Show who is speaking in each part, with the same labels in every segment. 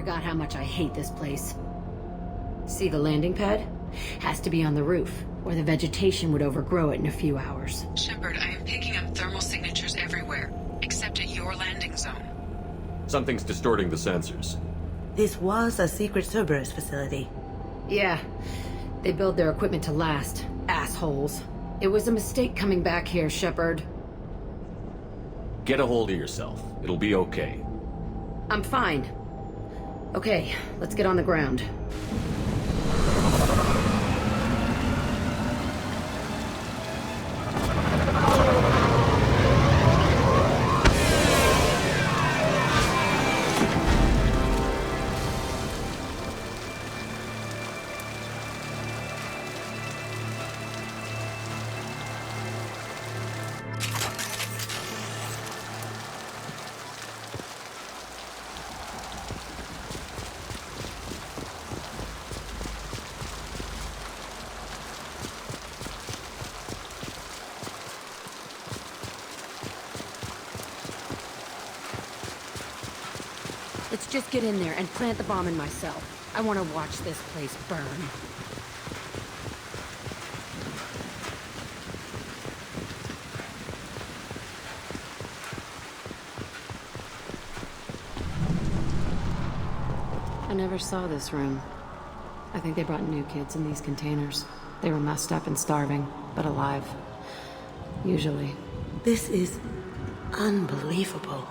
Speaker 1: forgot how much I hate this place. See the landing pad? Has to be on the roof, or the vegetation would overgrow it in a few hours.
Speaker 2: Shepard, I am picking up thermal signatures everywhere, except at your landing zone.
Speaker 3: Something's distorting the sensors.
Speaker 4: This was a secret Cerberus facility.
Speaker 1: Yeah, they build their equipment to last. Assholes. It was a mistake coming back here, Shepard.
Speaker 3: Get a hold of yourself. It'll be okay.
Speaker 1: I'm fine. Okay, let's get on the ground. Let's just get in there and plant the bomb in myself. I want to watch this place burn. I never saw this room. I think they brought new kids in these containers. They were messed up and starving, but alive. Usually.
Speaker 4: This is unbelievable.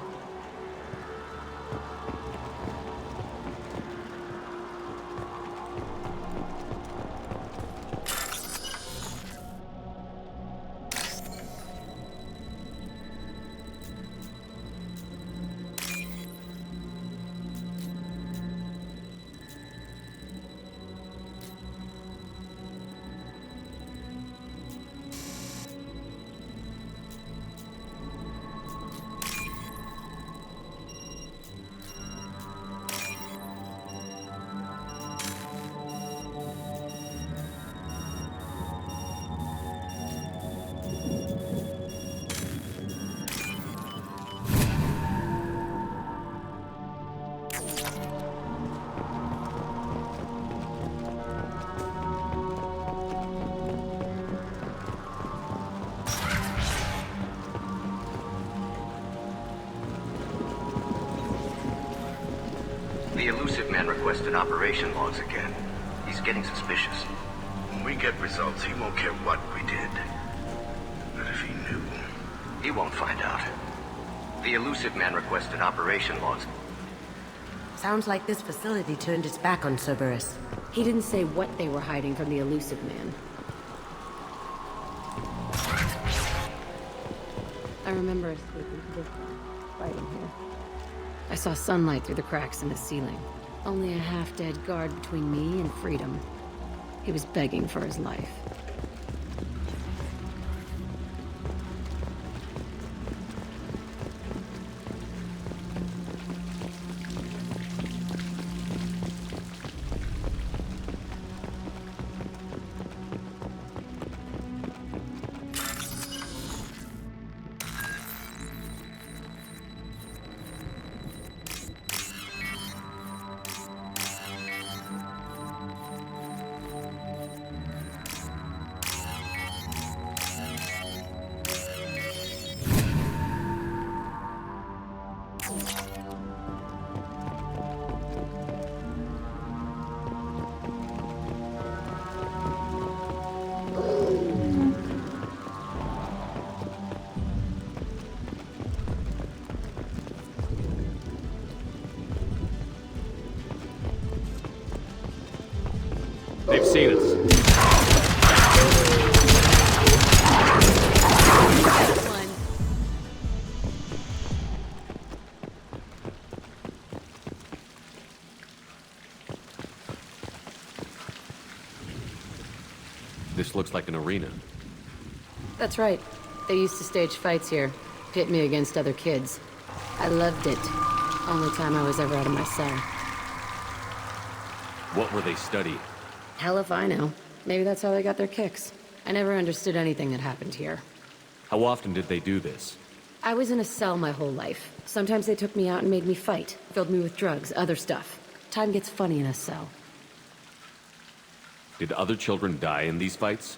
Speaker 5: The elusive man requested operation logs again. He's getting suspicious.
Speaker 6: When we get results, he won't care what we did. But if he knew...
Speaker 5: He won't find out. The elusive man requested operation logs.
Speaker 4: Sounds like this facility turned its back on Cerberus.
Speaker 1: He didn't say what they were hiding from the elusive man. I remember escaping to this one, fighting here. I saw sunlight through the cracks in the ceiling. Only a half-dead guard between me and freedom. He was begging for his life.
Speaker 3: They've seen us. This looks like an arena.
Speaker 1: That's right. They used to stage fights here, pit me against other kids. I loved it. Only time I was ever out of my cell.
Speaker 3: What were they studying?
Speaker 1: Hell if I know. Maybe that's how they got their kicks. I never understood anything that happened here.
Speaker 3: How often did they do this?
Speaker 1: I was in a cell my whole life. Sometimes they took me out and made me fight, filled me with drugs, other stuff. Time gets funny in a cell.
Speaker 3: Did other children die in these fights?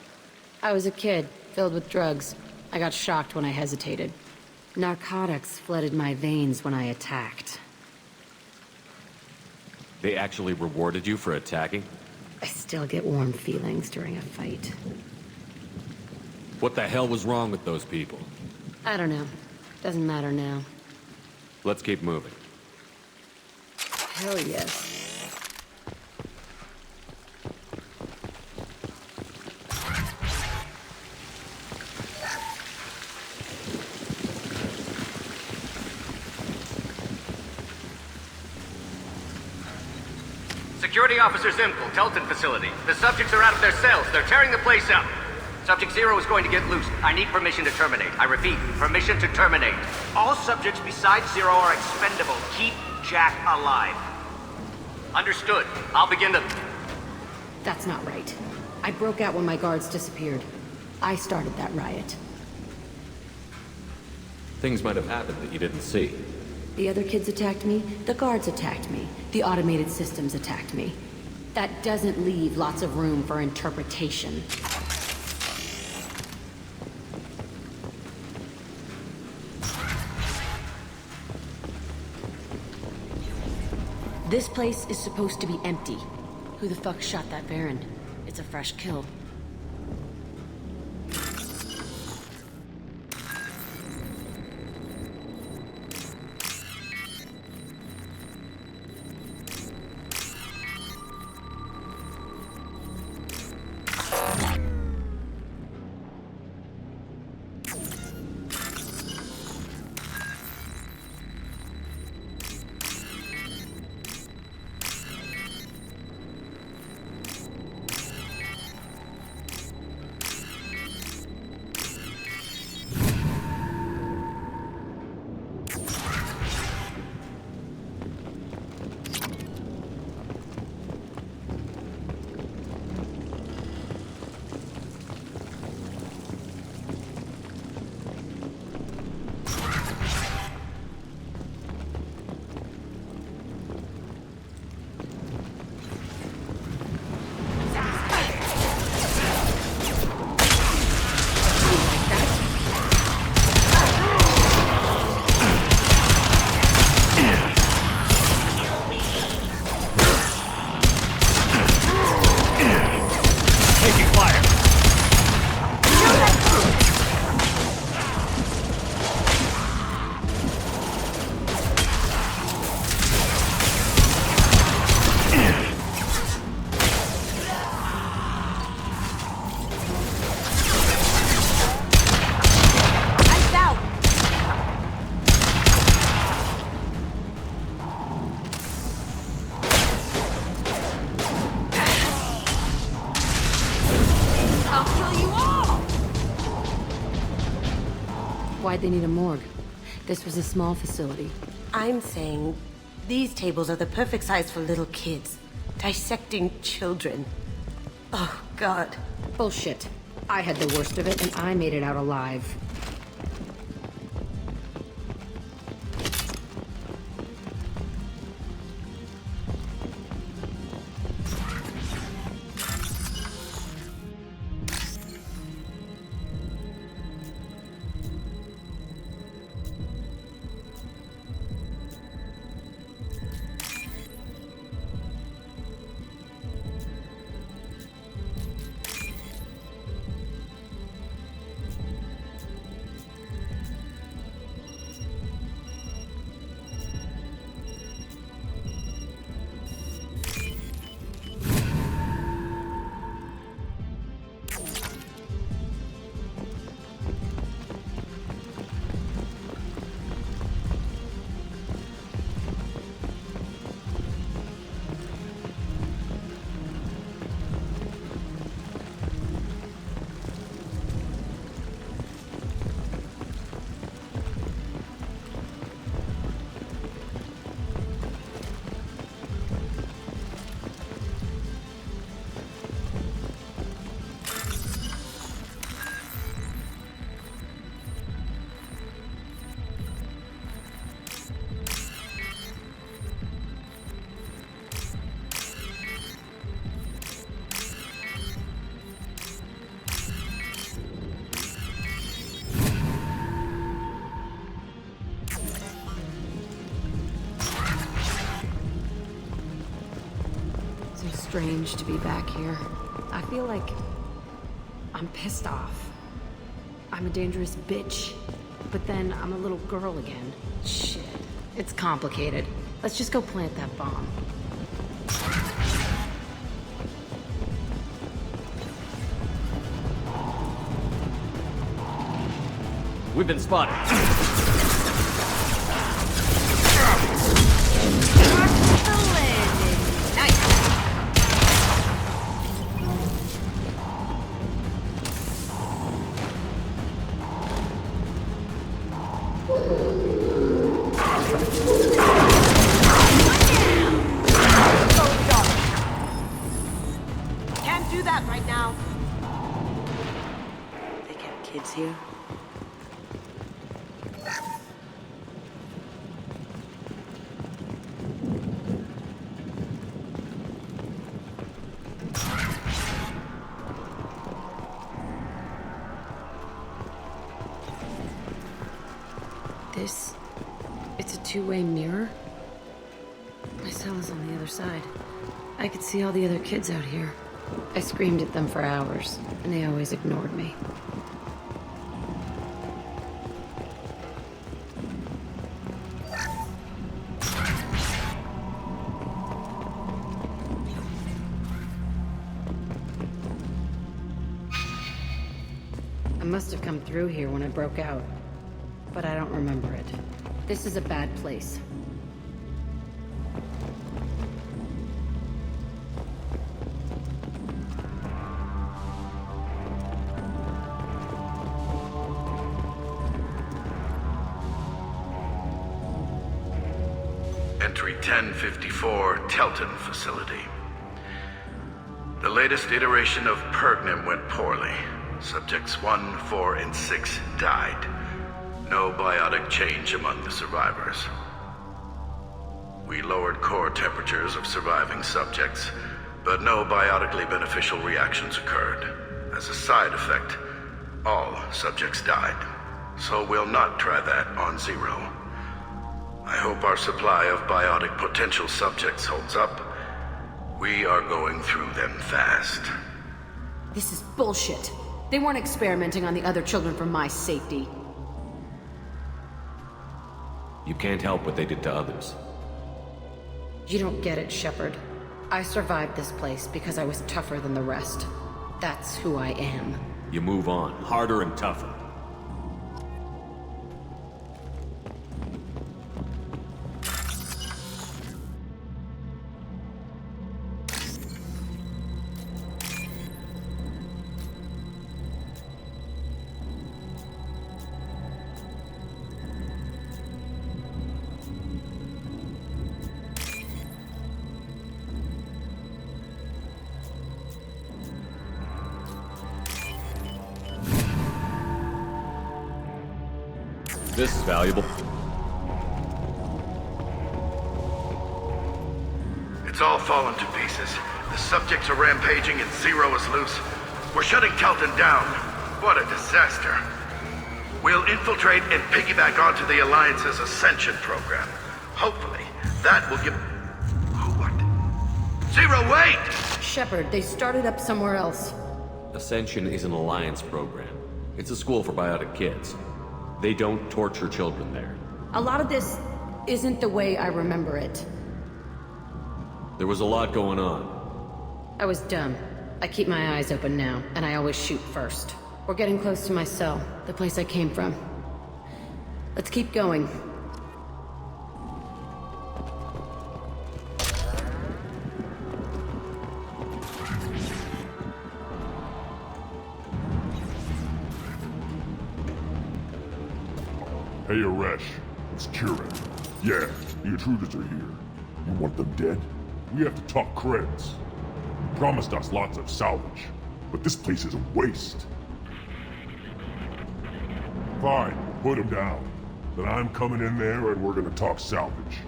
Speaker 1: I was a kid, filled with drugs. I got shocked when I hesitated. Narcotics flooded my veins when I attacked.
Speaker 3: They actually rewarded you for attacking?
Speaker 1: I still get warm feelings during a fight.
Speaker 3: What the hell was wrong with those people?
Speaker 1: I don't know. Doesn't matter now.
Speaker 3: Let's keep moving.
Speaker 1: Hell yes.
Speaker 5: Security Officer Zimkel, Telton facility. The subjects are out of their cells. They're tearing the place up. Subject Zero is going to get loose. I need permission to terminate. I repeat, permission to terminate. All subjects besides Zero are expendable. Keep Jack alive. Understood. I'll begin to...
Speaker 1: That's not right. I broke out when my guards disappeared. I started that riot.
Speaker 3: Things might have happened that you didn't see.
Speaker 1: The other kids attacked me, the guards attacked me, the automated systems attacked me. That doesn't leave lots of room for interpretation. This place is supposed to be empty. Who the fuck shot that Baron? It's a fresh kill. Why'd they need a morgue? This was a small facility.
Speaker 4: I'm saying these tables are the perfect size for little kids. Dissecting children. Oh, God.
Speaker 1: Bullshit. I had the worst of it, and I made it out alive. strange to be back here. I feel like I'm pissed off. I'm a dangerous bitch, but then I'm a little girl again. Shit. It's complicated. Let's just go plant that bomb.
Speaker 3: We've been spotted.
Speaker 4: Can't do that right now. They kept kids here.
Speaker 1: It's a two-way mirror. My cell is on the other side. I could see all the other kids out here. I screamed at them for hours, and they always ignored me. I must have come through here when I broke out, but I don't remember it. This is a bad place.
Speaker 6: Entry 1054, Telton facility. The latest iteration of Pergnum went poorly. Subjects 1, 4, and 6 died. No biotic change among the survivors. We lowered core temperatures of surviving subjects, but no biotically beneficial reactions occurred. As a side effect, all subjects died. So we'll not try that on Zero. I hope our supply of biotic potential subjects holds up. We are going through them fast.
Speaker 1: This is bullshit. They weren't experimenting on the other children for my safety.
Speaker 3: You can't help what they did to others.
Speaker 1: You don't get it, Shepard. I survived this place because I was tougher than the rest. That's who I am.
Speaker 3: You move on, harder and tougher. This is valuable.
Speaker 6: It's all fallen to pieces. The subjects are rampaging and Zero is loose. We're shutting Telton down. What a disaster. We'll infiltrate and piggyback onto the Alliance's Ascension program. Hopefully, that will give... What? Zero, wait!
Speaker 1: Shepard, they started up somewhere else.
Speaker 3: Ascension is an alliance program. It's a school for biotic kids. They don't torture children there.
Speaker 1: A lot of this isn't the way I remember it.
Speaker 3: There was a lot going on.
Speaker 1: I was dumb. I keep my eyes open now, and I always shoot first. We're getting close to my cell, the place I came from. Let's keep going.
Speaker 7: Hey, Aresh. It's Kieran. Yeah, the intruders are here. You want them dead? We have to talk creds. You promised us lots of salvage, but this place is a waste. Fine, put him down. Then I'm coming in there and we're gonna talk salvage.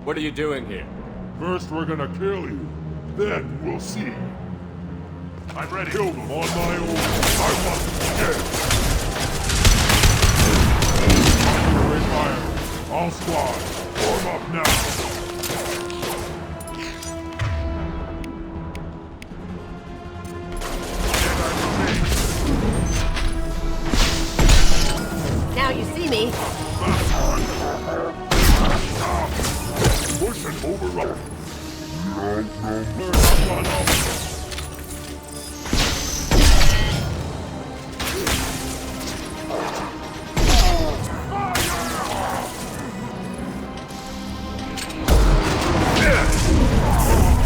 Speaker 3: What are you doing here?
Speaker 7: First we're gonna kill you, then we'll see. I'm ready. Kill them on my own. I want them dead. Fire. All squads, form up now.
Speaker 4: you see me.
Speaker 7: Push and override.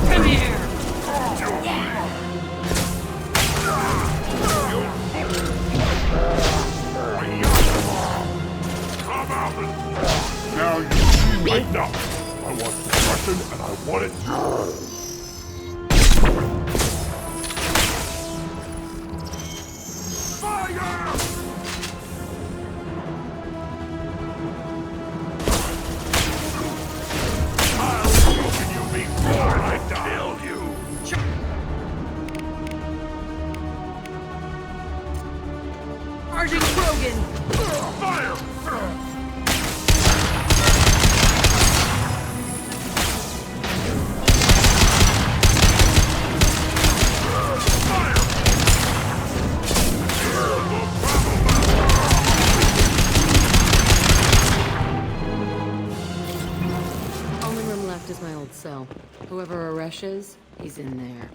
Speaker 1: Come here!
Speaker 7: Now you see me. Right now. I want destruction and I want it now. Fire! I'll open you before I kill you.
Speaker 1: Sergeant Krogan!
Speaker 7: Fire!
Speaker 1: Only room left is my old cell. Whoever Aresh is, he's in there.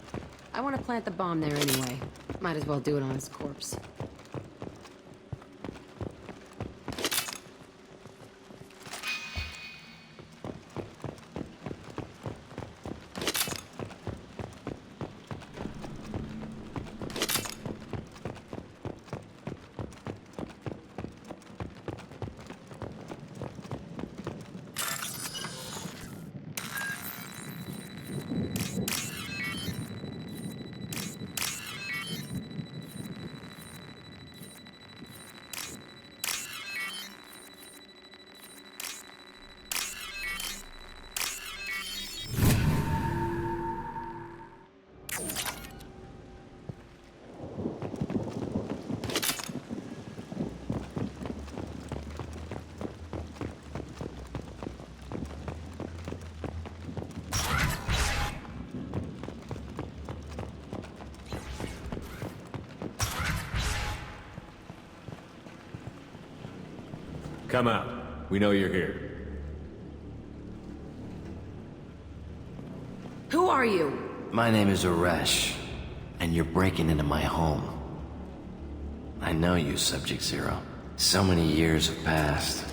Speaker 1: I want to plant the bomb there anyway. Might as well do it on his corpse.
Speaker 3: Come out. We know you're here.
Speaker 1: Who are you?
Speaker 8: My name is Aresh, and you're breaking into my home. I know you, Subject Zero. So many years have passed,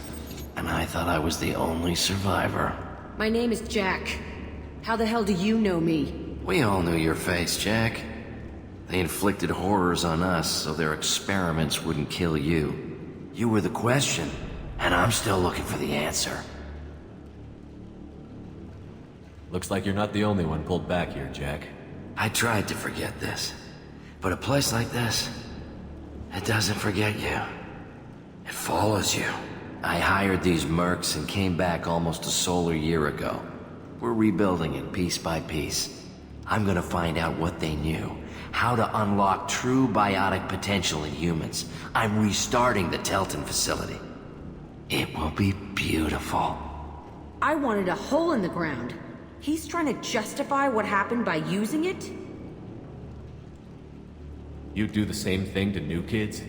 Speaker 8: and I thought I was the only survivor.
Speaker 1: My name is Jack. How the hell do you know me?
Speaker 8: We all knew your face, Jack. They inflicted horrors on us so their experiments wouldn't kill you. You were the question, and I'm still looking for the answer.
Speaker 3: Looks like you're not the only one pulled back here, Jack.
Speaker 8: I tried to forget this, but a place like this, it doesn't forget you. It follows you. I hired these mercs and came back almost a solar year ago. We're rebuilding it piece by piece. I'm gonna find out what they knew, how to unlock true biotic potential in humans. I'm restarting the Telton facility. It will be beautiful.
Speaker 1: I wanted a hole in the ground. He's trying to justify what happened by using it?
Speaker 3: You do the same thing to new kids?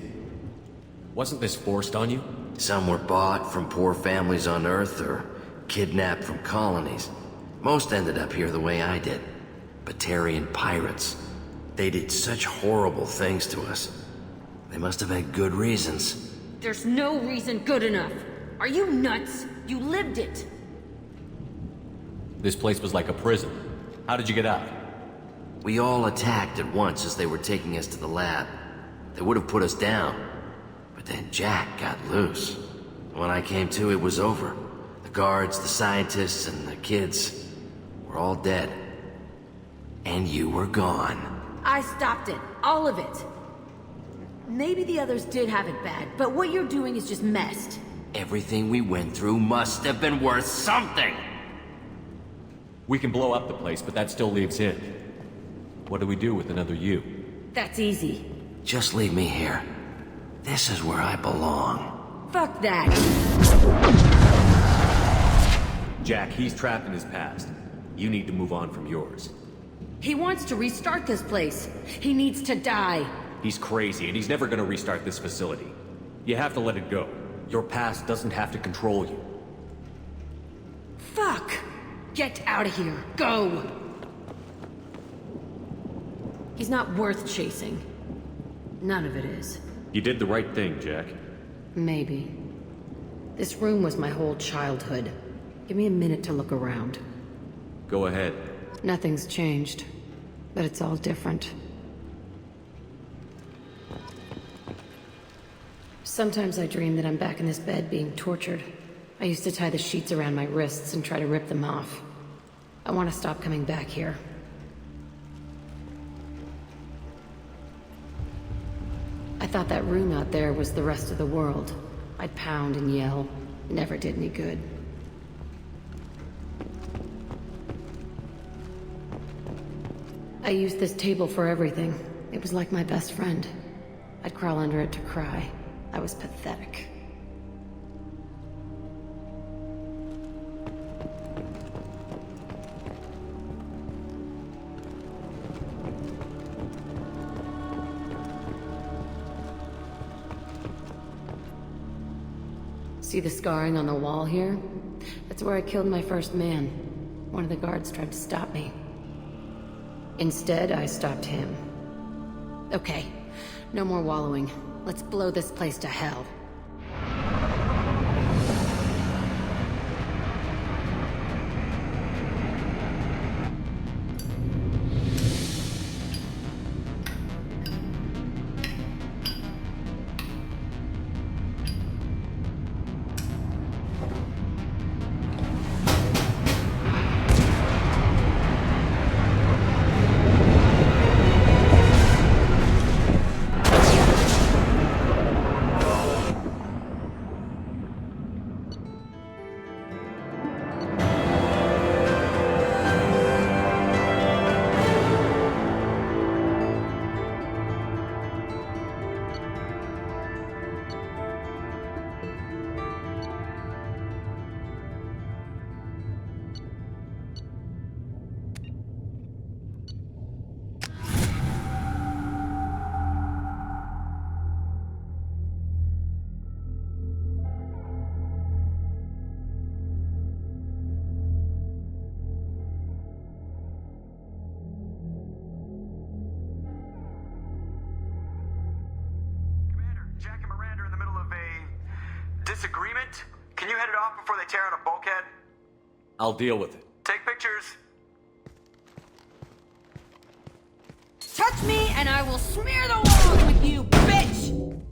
Speaker 3: Wasn't this forced on you?
Speaker 8: Some were bought from poor families on Earth or kidnapped from colonies. Most ended up here the way I did. Batarian pirates. They did such horrible things to us. They must have had good reasons.
Speaker 1: There's no reason good enough. Are you nuts? You lived it.
Speaker 3: This place was like a prison. How did you get out?
Speaker 8: We all attacked at once as they were taking us to the lab. They would have put us down. But then Jack got loose. When I came to, it was over. The guards, the scientists, and the kids were all dead. And you were gone.
Speaker 1: I stopped it. All of it. Maybe the others did have it bad, but what you're doing is just messed.
Speaker 8: Everything we went through must have been worth something!
Speaker 3: We can blow up the place, but that still leaves it. What do we do with another you?
Speaker 1: That's easy.
Speaker 8: Just leave me here. This is where I belong.
Speaker 1: Fuck that.
Speaker 3: Jack, he's trapped in his past. You need to move on from yours.
Speaker 1: He wants to restart this place. He needs to die.
Speaker 3: He's crazy, and he's never gonna restart this facility. You have to let it go. Your past doesn't have to control you.
Speaker 1: Fuck! Get out of here. Go! He's not worth chasing. None of it is.
Speaker 3: You did the right thing, Jack.
Speaker 1: Maybe. This room was my whole childhood. Give me a minute to look around.
Speaker 3: Go ahead.
Speaker 1: Nothing's changed, but it's all different. Sometimes I dream that I'm back in this bed being tortured. I used to tie the sheets around my wrists and try to rip them off. I want to stop coming back here. I thought that room out there was the rest of the world. I'd pound and yell. Never did any good. I used this table for everything. It was like my best friend. I'd crawl under it to cry. I was pathetic. See the scarring on the wall here? That's where I killed my first man. One of the guards tried to stop me. Instead, I stopped him. Okay, no more wallowing. Let's blow this place to hell.
Speaker 9: Jack and Miranda are in the middle of a disagreement. Can you head it off before they tear out a bulkhead?
Speaker 3: I'll deal with it.
Speaker 9: Take pictures.
Speaker 1: Touch me and I will smear the walls with you, bitch!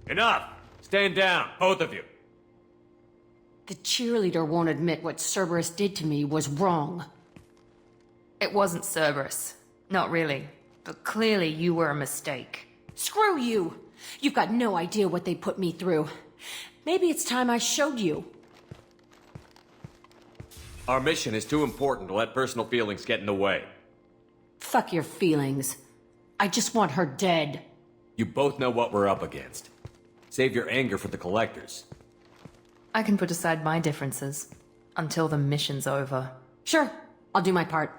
Speaker 3: Enough! Stand down, both of you.
Speaker 1: The cheerleader won't admit what Cerberus did to me was wrong.
Speaker 10: It wasn't Cerberus. Not really. But clearly you were a mistake.
Speaker 1: Screw you! You've got no idea what they put me through. Maybe it's time I showed you.
Speaker 3: Our mission is too important to let personal feelings get in the way.
Speaker 1: Fuck your feelings. I just want her dead.
Speaker 3: You both know what we're up against. Save your anger for the collectors.
Speaker 10: I can put aside my differences until the mission's over.
Speaker 1: Sure, I'll do my part.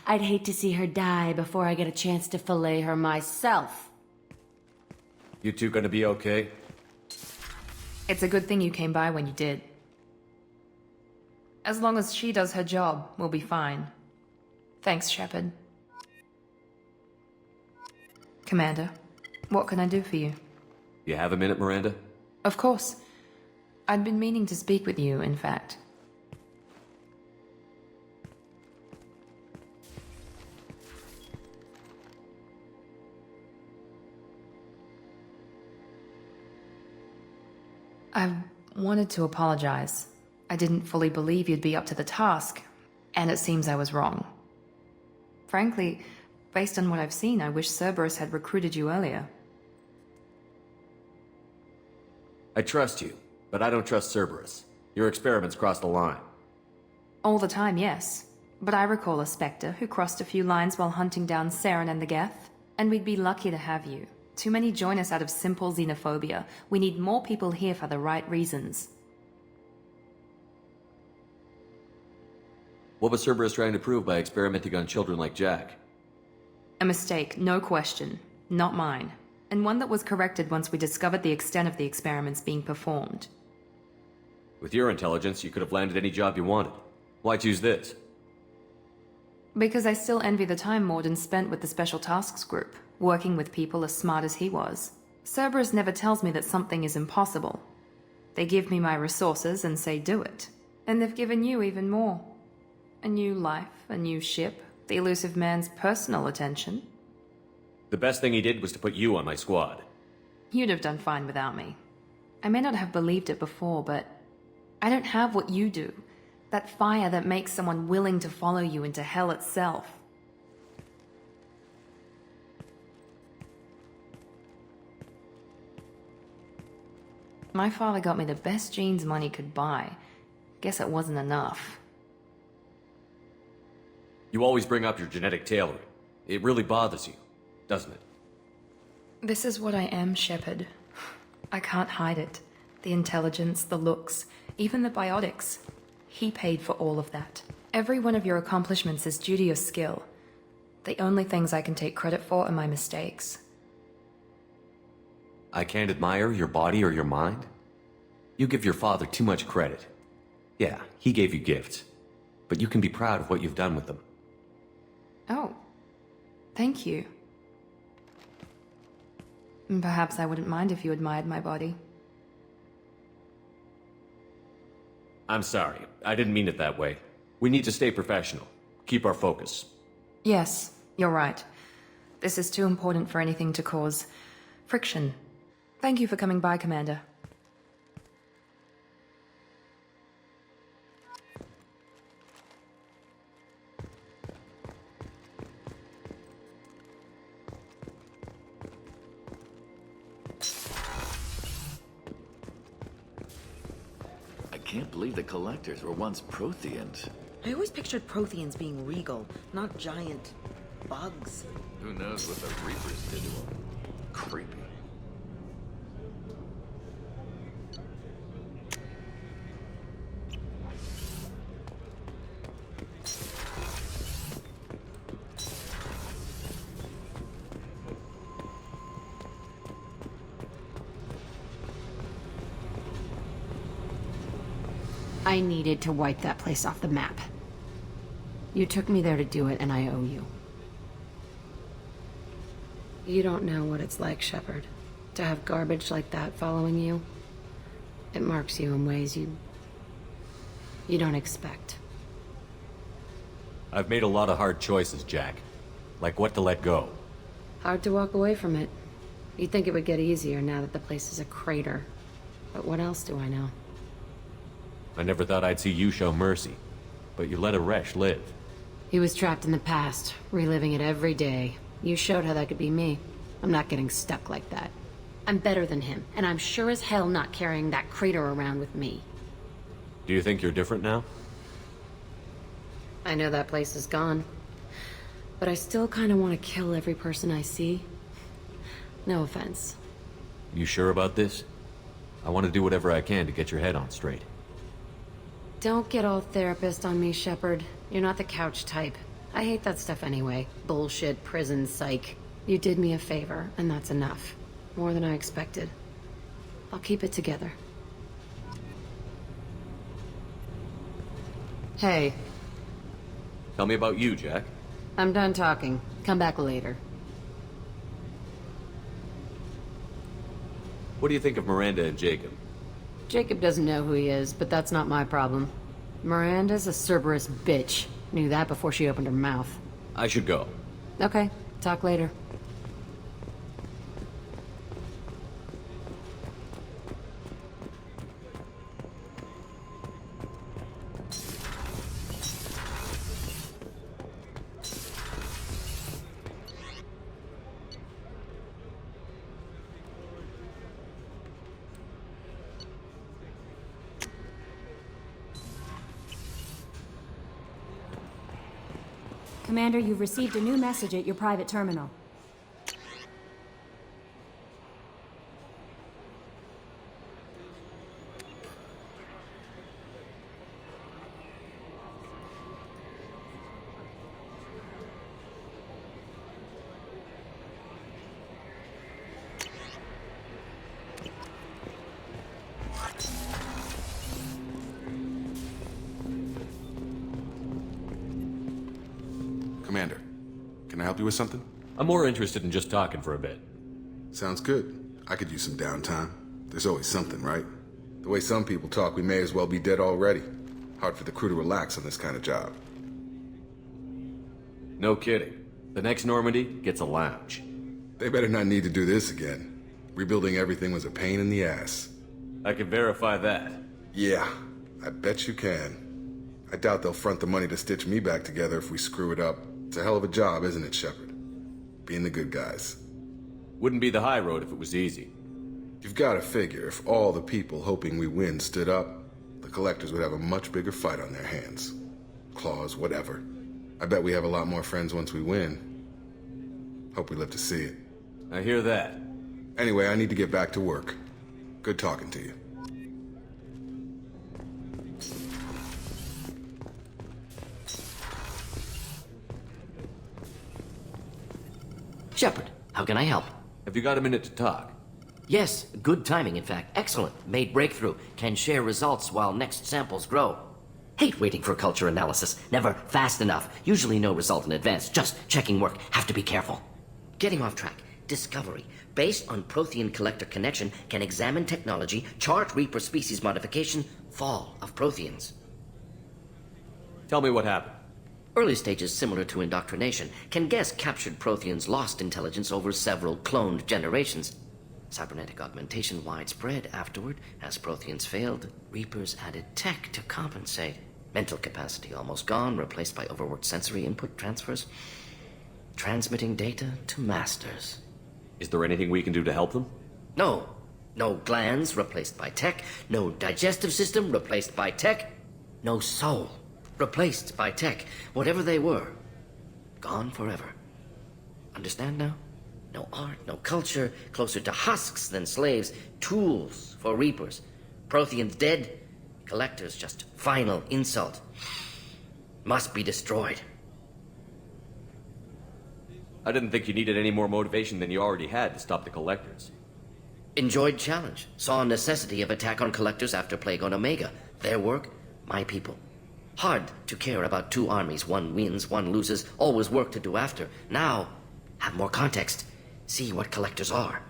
Speaker 1: I'd hate to see her die before I get a chance to fillet her myself.
Speaker 3: You two gonna be okay?
Speaker 10: It's a good thing you came by when you did. As long as she does her job, we'll be fine. Thanks, Shepard. Commander, what can I do for you?
Speaker 3: You have a minute, Miranda?
Speaker 10: Of course. I'd been meaning to speak with you, in fact. I wanted to apologize. I didn't fully believe you'd be up to the task, and it seems I was wrong. Frankly, based on what I've seen, I wish Cerberus had recruited you earlier.
Speaker 3: I trust you, but I don't trust Cerberus. Your experiments crossed the line.
Speaker 10: All the time, yes. But I recall a Spectre who crossed a few lines while hunting down Saren and the Geth, and we'd be lucky to have you. Too many join us out of simple xenophobia. We need more people here for the right reasons.
Speaker 3: What was Cerberus trying to prove by experimenting on children like Jack?
Speaker 10: A mistake, no question. Not mine. And one that was corrected once we discovered the extent of the experiments being performed.
Speaker 3: With your intelligence, you could have landed any job you wanted. Why choose this?
Speaker 10: Because I still envy the time Morden spent with the Special Tasks Group, working with people as smart as he was. Cerberus never tells me that something is impossible. They give me my resources and say do it. And they've given you even more. A new life, a new ship, the elusive man's personal attention.
Speaker 3: The best thing he did was to put you on my squad.
Speaker 10: You'd have done fine without me. I may not have believed it before, but I don't have what you do. That fire that makes someone willing to follow you into hell itself. My father got me the best jeans money could buy. Guess it wasn't enough.
Speaker 3: You always bring up your genetic tailoring. It really bothers you, doesn't it?
Speaker 10: This is what I am, Shepard. I can't hide it. The intelligence, the looks, even the biotics. He paid for all of that. Every one of your accomplishments is due to your skill. The only things I can take credit for are my mistakes.
Speaker 3: I can't admire your body or your mind? You give your father too much credit. Yeah, he gave you gifts. But you can be proud of what you've done with them.
Speaker 10: Oh. Thank you. Perhaps I wouldn't mind if you admired my body.
Speaker 3: I'm sorry. I didn't mean it that way. We need to stay professional. Keep our focus.
Speaker 10: Yes, you're right. This is too important for anything to cause friction. Thank you for coming by, Commander.
Speaker 11: I can't believe the collectors were once Protheans.
Speaker 12: I always pictured Protheans being regal, not giant bugs.
Speaker 11: Who knows what the Reapers did to them? Creepy.
Speaker 1: I needed to wipe that place off the map. You took me there to do it, and I owe you. You don't know what it's like, Shepard, to have garbage like that following you. It marks you in ways you don't expect.
Speaker 3: I've made a lot of hard choices, Jack. Like what to let go.
Speaker 1: Hard to walk away from it. You'd think it would get easier now that the place is a crater. But what else do I know?
Speaker 3: I never thought I'd see you show mercy. But you let a Resh live.
Speaker 1: He was trapped in the past, reliving it every day. You showed how that could be me. I'm not getting stuck like that. I'm better than him, and I'm sure as hell not carrying that crater around with me.
Speaker 3: Do you think you're different now?
Speaker 1: I know that place is gone. But I still kind of want to kill every person I see. No offense.
Speaker 3: You sure about this? I want to do whatever I can to get your head on straight.
Speaker 1: Don't get all therapist on me, Shepard. You're not the couch type. I hate that stuff anyway. Bullshit, prison, psych. You did me a favor, and that's enough. More than I expected. I'll keep it together. Hey.
Speaker 3: Tell me about you, Jack.
Speaker 1: I'm done talking. Come back later.
Speaker 3: What do you think of Miranda and Jacob?
Speaker 1: Jacob doesn't know who he is, but that's not my problem. Miranda's a Cerberus bitch. Knew that before she opened her mouth.
Speaker 3: I should go.
Speaker 1: Okay, talk later.
Speaker 13: Commander, you've received a new message at your private terminal.
Speaker 14: Commander, can I help you with something?
Speaker 3: I'm more interested in just talking for a bit.
Speaker 14: Sounds good. I could use some downtime. There's always something, right? The way some people talk, we may as well be dead already. Hard for the crew to relax on this kind of job.
Speaker 3: No kidding. The next Normandy gets a lounge.
Speaker 14: They better not need to do this again. Rebuilding everything was a pain in the ass.
Speaker 3: I can verify that.
Speaker 14: Yeah, I bet you can. I doubt they'll front the money to stitch me back together if we screw it up. It's a hell of a job, isn't it, Shepard? Being the good guys.
Speaker 3: Wouldn't be the high road if it was easy.
Speaker 14: You've got to figure, if all the people hoping we win stood up, the collectors would have a much bigger fight on their hands. Claws, whatever. I bet we have a lot more friends once we win. Hope we live to see it.
Speaker 3: I hear that.
Speaker 14: Anyway, I need to get back to work. Good talking to you.
Speaker 8: Shepard, how can I help?
Speaker 3: Have you got a minute to talk?
Speaker 8: Yes, good timing, in fact. Excellent. Made breakthrough. Can share results while next samples grow. Hate waiting for culture analysis. Never fast enough. Usually no result in advance. Just checking work. Have to be careful. Getting off track. Discovery. Based on Prothean collector connection, can examine technology, chart Reaper species modification, fall of Protheans.
Speaker 3: Tell me what happened.
Speaker 8: Early stages similar to indoctrination. Can guess captured Protheans lost intelligence over several cloned generations. Cybernetic augmentation widespread afterward. As Protheans failed, Reapers added tech to compensate. Mental capacity almost gone, replaced by overworked sensory input transfers. Transmitting data to masters.
Speaker 3: Is there anything we can do to help them?
Speaker 8: No. No glands replaced by tech. No digestive system replaced by tech. No soul replaced by tech. Whatever they were, gone forever. Understand now? No art, no culture, closer to husks than slaves, tools for Reapers. Protheans dead, collectors just final insult. Must be destroyed.
Speaker 3: I didn't think you needed any more motivation than you already had to stop the collectors.
Speaker 8: Enjoyed challenge. Saw necessity of attack on collectors after Plague on Omega. Their work, my people. Hard to care about two armies. One wins, one loses. Always work to do after. Now, have more context. See what collectors are.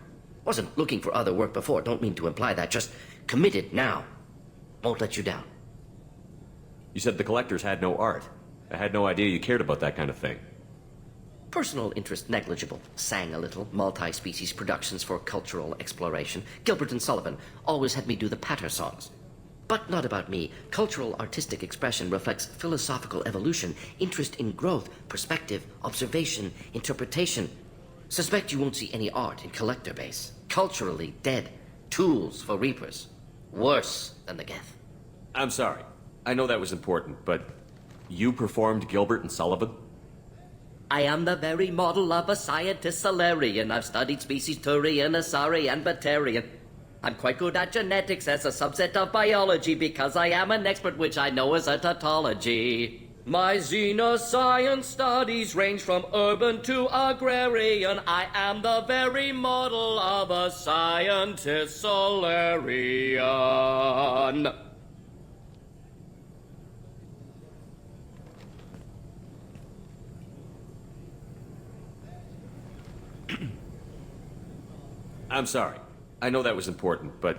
Speaker 8: Wasn't looking for other work before. Don't mean to imply that. Just committed now. Won't let you down.
Speaker 3: You said the collectors had no art. I had no idea you cared about that kind of thing.
Speaker 8: Personal interest negligible. Sang a little. Multi-species productions for cultural exploration. Gilbert and Sullivan always had me do the patter songs. But not about me. Cultural artistic expression reflects philosophical evolution, interest in growth, perspective, observation, interpretation. Suspect you won't see any art in collector base. Culturally dead. Tools for Reapers. Worse than the Geth.
Speaker 3: I'm sorry. I know that was important, but you performed Gilbert and Sullivan?
Speaker 8: I am the very model of a scientist Solarian. I've studied species Turian, Asari, and Batarian. I'm quite good at genetics as a subset of biology because I am an expert, which I know is a tautology. My xenoscience studies range from urban to agrarian. I am the very model of a scientist Solarian.
Speaker 3: I'm sorry. I know that was important, but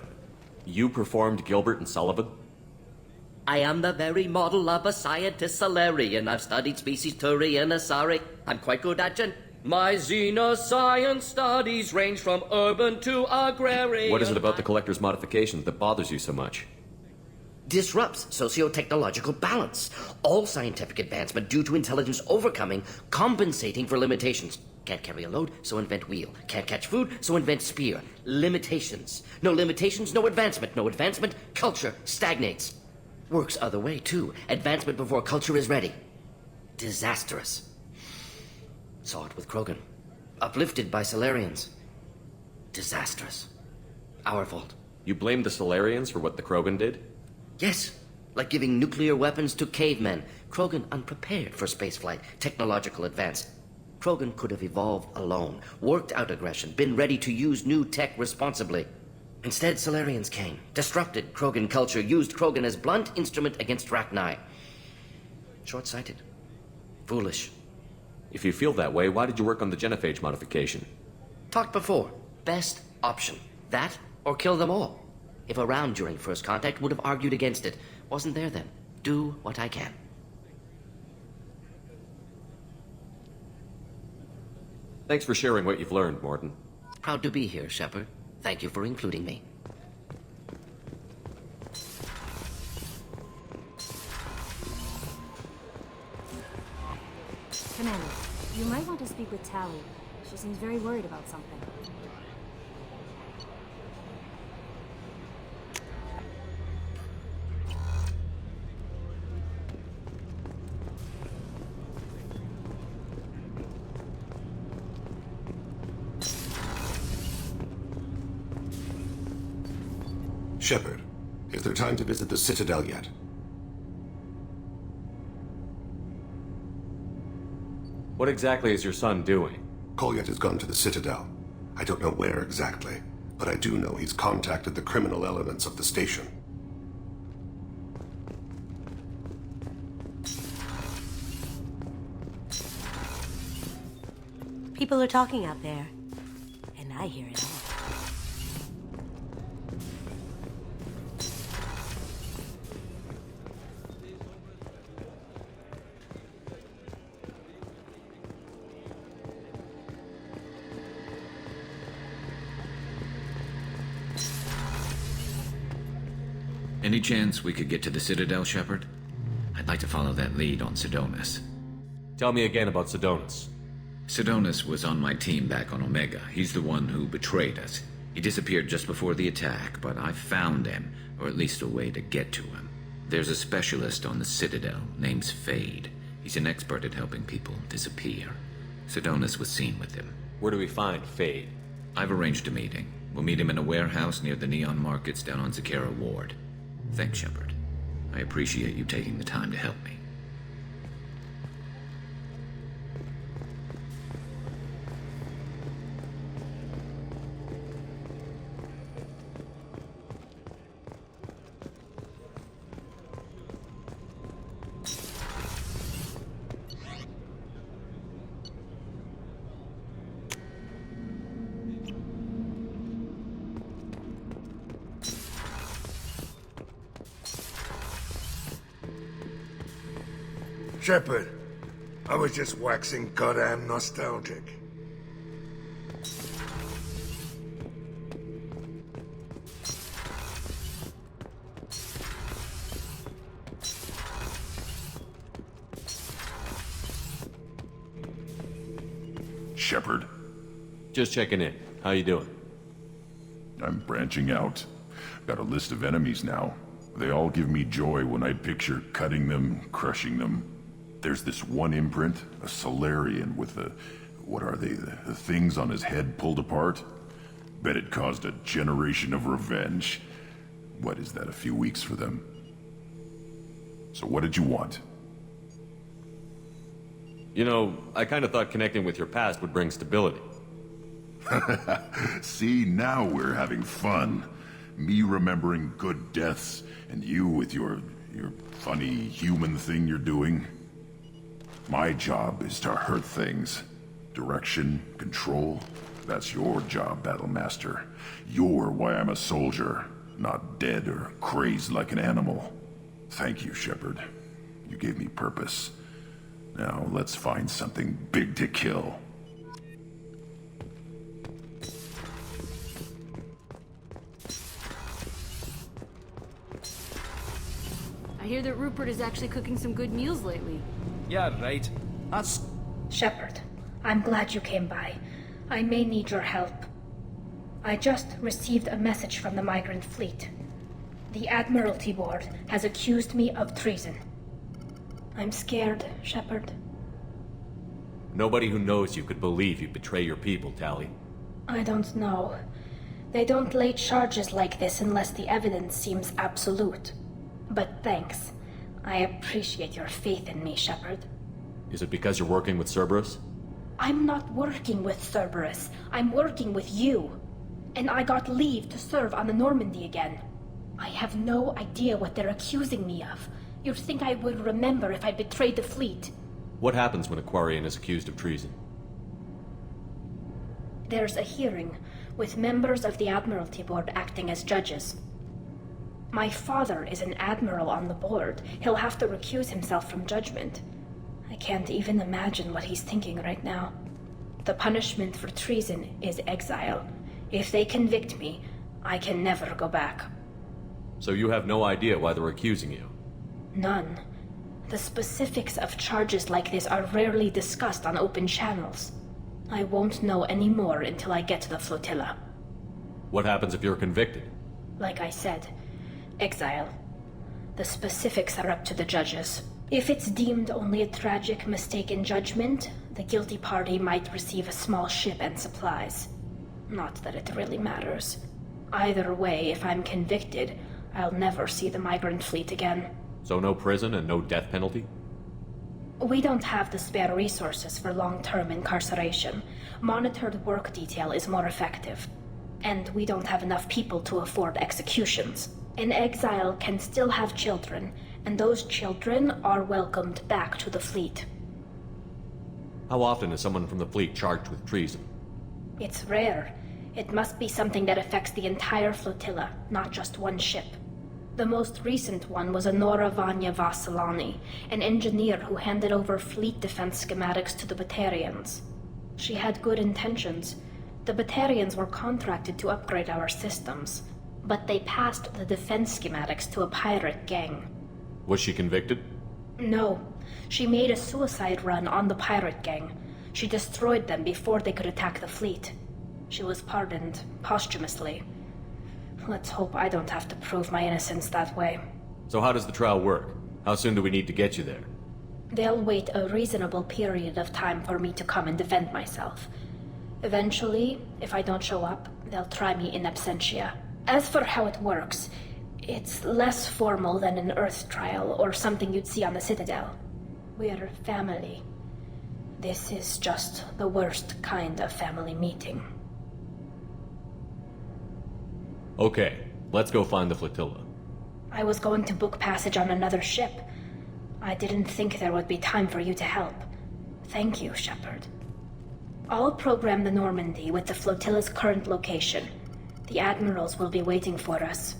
Speaker 3: you performed Gilbert and Sullivan?
Speaker 8: I am the very model of a scientist Solarian. I've studied species Turian, Asari. I'm quite good at My xenoscience studies range from urban to agrarian.
Speaker 3: What is it about the collector's modifications that bothers you so much?
Speaker 8: Disrupts socio-technological balance. All scientific advancement due to intelligence overcoming, compensating for limitations. Can't carry a load, so invent wheel. Can't catch food, so invent spear. Limitations. No limitations, no advancement. No advancement, culture stagnates. Works other way, too. Advancement before culture is ready. Disastrous. Saw it with Krogan. Uplifted by Solarians. Disastrous. Our fault.
Speaker 3: You blame the Solarians for what the Krogan did?
Speaker 8: Yes. Like giving nuclear weapons to cavemen. Krogan unprepared for spaceflight, technological advance. Krogan could have evolved alone, worked out aggression, been ready to use new tech responsibly. Instead, Solarians came, disrupted Krogan culture, used Krogan as blunt instrument against Rachni. Short-sighted. Foolish.
Speaker 3: If you feel that way, why did you work on the genophage modification?
Speaker 15: Talked before. Best option. That, or kill them all. If around during first contact, would have argued against it. Wasn't there then. Do what I can.
Speaker 3: Thanks for sharing what you've learned, Morton.
Speaker 15: Proud to be here, Shepard. Thank you for including me.
Speaker 13: Commander, you might want to speak with Tally. She seems very worried about something.
Speaker 16: Shepard, is there time to visit the Citadel yet?
Speaker 3: What exactly is your son doing?
Speaker 16: Kolyat has gone to the Citadel. I don't know where exactly, but I do know he's contacted the criminal elements of the station.
Speaker 4: People are talking out there, and I hear it all.
Speaker 11: Any chance we could get to the Citadel, Shepard? I'd like to follow that lead on Sidonis.
Speaker 3: Tell me again about Sidonis.
Speaker 11: Sidonis was on my team back on Omega. He's the one who betrayed us. He disappeared just before the attack, but I found him, or at least a way to get to him. There's a specialist on the Citadel, name's Fade. He's an expert at helping people disappear. Sidonis was seen with him.
Speaker 3: Where do we find Fade?
Speaker 11: I've arranged a meeting. We'll meet him in a warehouse near the Neon Markets down on Zakera Ward. Thanks, Shepard. I appreciate you taking the time to help me.
Speaker 17: Shepard, I was just waxing goddamn nostalgic.
Speaker 7: Shepard?
Speaker 3: Just checking in. How you doing?
Speaker 7: I'm branching out. Got a list of enemies now. They all give me joy when I picture cutting them, crushing them. There's this one imprint, a Solarian with the... what are they? The things on his head pulled apart? Bet it caused a generation of revenge. What is that, a few weeks for them? So what did you want?
Speaker 3: You know, I kind of thought connecting with your past would bring stability.
Speaker 7: See, now we're having fun. Me remembering good deaths, and you with your funny human thing you're doing. My job is to hurt things. Direction, control, that's your job, Battlemaster. You're why I'm a soldier, not dead or crazed like an animal. Thank you, Shepard. You gave me purpose. Now let's find something big to kill.
Speaker 18: I hear that Rupert is actually cooking some good meals lately.
Speaker 19: Yeah, right. That's...
Speaker 20: Shepard, I'm glad you came by. I may need your help. I just received a message from the migrant fleet. The Admiralty Board has accused me of treason. I'm scared, Shepard.
Speaker 3: Nobody who knows you could believe you betray your people, Tally.
Speaker 20: I don't know. They don't lay charges like this unless the evidence seems absolute. But thanks. I appreciate your faith in me, Shepard.
Speaker 3: Is it because you're working with Cerberus?
Speaker 20: I'm not working with Cerberus. I'm working with you. And I got leave to serve on the Normandy again. I have no idea what they're accusing me of. You'd think I would remember if I betrayed the fleet.
Speaker 3: What happens when a Quarian is accused of treason?
Speaker 20: There's a hearing, with members of the Admiralty Board acting as judges. My father is an admiral on the board. He'll have to recuse himself from judgment. I can't even imagine what he's thinking right now. The punishment for treason is exile. If they convict me, I can never go back.
Speaker 3: So you have no idea why they're accusing you?
Speaker 20: None. The specifics of charges like this are rarely discussed on open channels. I won't know any more until I get to the flotilla.
Speaker 3: What happens if you're convicted?
Speaker 20: Like I said, exile. The specifics are up to the judges. If it's deemed only a tragic mistake in judgment, the guilty party might receive a small ship and supplies. Not that it really matters. Either way, if I'm convicted, I'll never see the migrant fleet again.
Speaker 3: So no prison and no death penalty?
Speaker 20: We don't have the spare resources for long-term incarceration. Monitored work detail is more effective. And we don't have enough people to afford executions. An exile can still have children, and those children are welcomed back to the fleet.
Speaker 3: How often is someone from the fleet charged with treason?
Speaker 20: It's rare. It must be something that affects the entire flotilla, not just one ship. The most recent one was Anora Vanya Vasilani, an engineer who handed over fleet defense schematics to the Batarians. She had good intentions. The Batarians were contracted to upgrade our systems, but they passed the defense schematics to a pirate gang.
Speaker 3: Was she convicted?
Speaker 20: No. She made a suicide run on the pirate gang. She destroyed them before they could attack the fleet. She was pardoned posthumously. Let's hope I don't have to prove my innocence that way.
Speaker 3: So how does the trial work? How soon do we need to get you there?
Speaker 20: They'll wait a reasonable period of time for me to come and defend myself. Eventually, if I don't show up, they'll try me in absentia. As for how it works, it's less formal than an Earth trial or something you'd see on the Citadel. We're family. This is just the worst kind of family meeting.
Speaker 3: Okay, let's go find the flotilla.
Speaker 20: I was going to book passage on another ship. I didn't think there would be time for you to help. Thank you, Shepard. I'll program the Normandy with the flotilla's current location. The admirals will be waiting for us.